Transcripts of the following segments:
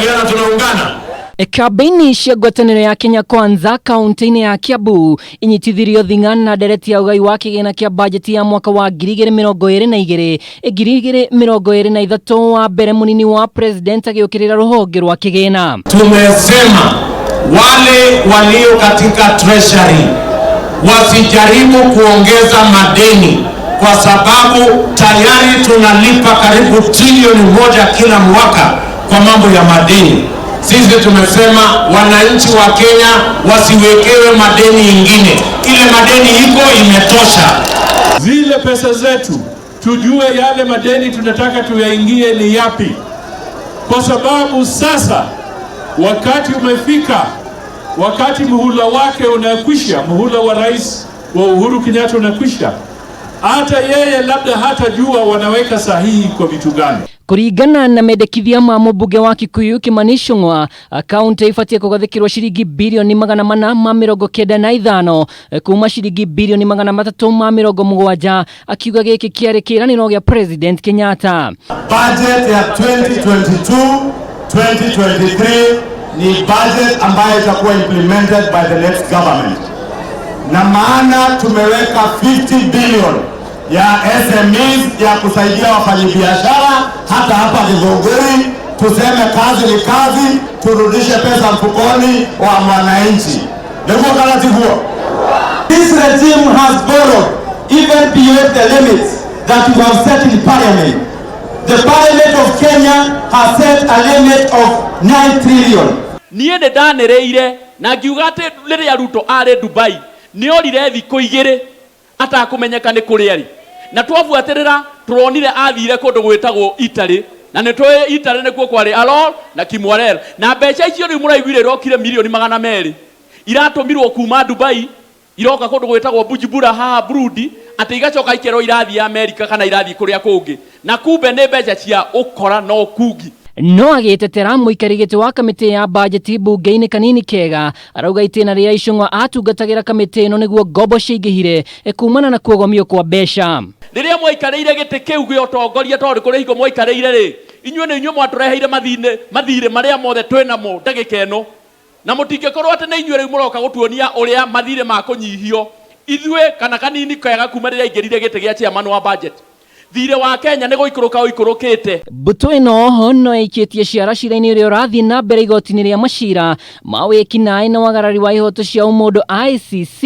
Tunaungana. Kampeni cia Ngwataniro ya Kenya Kwanza kaunti-ini ya Kiambu inyitithirio thing'ana na ndereti ya ugai wa kigina kia mbajeti ya mwaka wa 2022 2023 wa mbere munini wa president agiukirira ruhonge rwa kigina. Tumesema wale walio katika treasury wasijaribu kuongeza madeni kwa sababu tayari tunalipa karibu trilioni 1 kila mwaka kwa mambo ya madeni. Sisi tumesema wananchi wa Kenya wasiwekewe madeni ingine. Ile madeni iko imetosha. Zile pesa zetu tujue yale madeni tunataka tuyaingie ni yapi. Kwa sababu sasa wakati umefika, wakati muhula wake unakwisha, muhula wa rais wa Uhuru Kenyatta unakwisha. Hata yeye labda hatajua wanaweka sahihi kwa vitu gani. Kuringana na mendekithia ma mbunge wa Kikuyu Kimanishungwa, kaunti ifatie kugathikirwa shilingi bilioni 495 kuma shilingi bilioni 370 akiuga giki kiari kiraniro gia President Kenyatta. Budget ya 2022-2023 ni budget ambayo itakuwa implemented by the next government. Na maana tumeweka 50 billion ya SMEs ya kusaidia wafanyabiashara hata hapa Kigogori. Tuseme kazi ni kazi, turudishe pesa mfukoni wa mwananchi. Ndio kalati huo. This regime has borrowed even beyond the limits that we have set in parliament. The parliament of Kenya has set a limit of 9 trillion. Niende danereire na ngiugate riria Ruto are Dubai ni orire thiko igire atakumenyeka ni kuri ari na twafuatirira turonire athire kundu gwitagwo Italy na nitwe Italy nikuo kwari Alol na Kimwarel na mbeca icio ri muraiguire rokire milioni 200 iratumirwo kuma Dubai iroka kundu gwitagwo Bujumbura haha Burundi ati igacoka ikero irathi America kana irathi kuria kungi na kumbe ni mbeca cia ukora no kugi. No agitetera muikarigiti wa kamiti ya mbajeti mbunge-ini kanini kega arauga itena ria Icung'wa atungatagira kamiti ino niguo ngombo ciingihire kumana na kuogomio kwa mbeca. Riria mwaikarire giti kiu gio tongoria tori kuri higo mwaikarire ri inyuĩ nĩ inyuĩ mwatũreheire mathire maria mothe twinamo ndagika ino na mutingikorwo ati nĩ inyuĩ riu muroka gutuonia uria mathire ma kunyihio ithuĩ kana kanini kega kuma riria ingirire giti gia chairman wa budget. Thire wa Kenya ni guikuruka uikurukite. Mbuto ino hono ikitie ciara cira-ini ria urathi na mbere igoti-ini ria macira ma wikinaĩ na wagarari wa ihoto cia umundu ICC.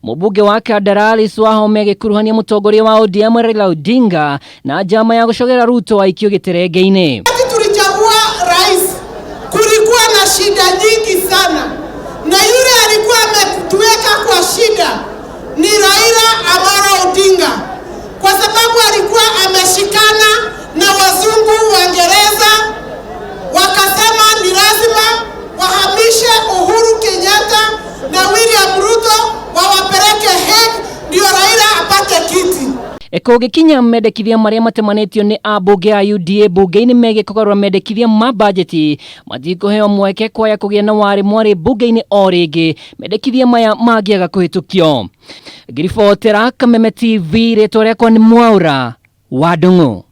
Mubunge wa Kandarari Swahome agikuruhania mutongoria wa ODM Raila Odinga na njama ya gucogera Ruto aikio giterenge-ini. Tulichagua rais, kulikuwa na shida nyingi sana na yule alikuwa ametuweka kwa shida ni Raila Amolo Odinga, kwa sababu alikuwa ameshikana na wazungu Waingereza, wakasema ni lazima wahamishe Uhuru Kenyatta na William Ruto wawapeleke Hague ndio Raila apate kiti. Kugikinya mendekithia maria matemanitio ni ambunge a UDA bunge-ini megie kugarura mendekithia ma mbajeti matikuheo mweke kwaya kugia na wari mwari bunge-ini o ringi mendekithia maya magiaga kuhitukio. Ngiribotera Kameme TV, ritwa riakwa ni Mwaura wa Ndung'u.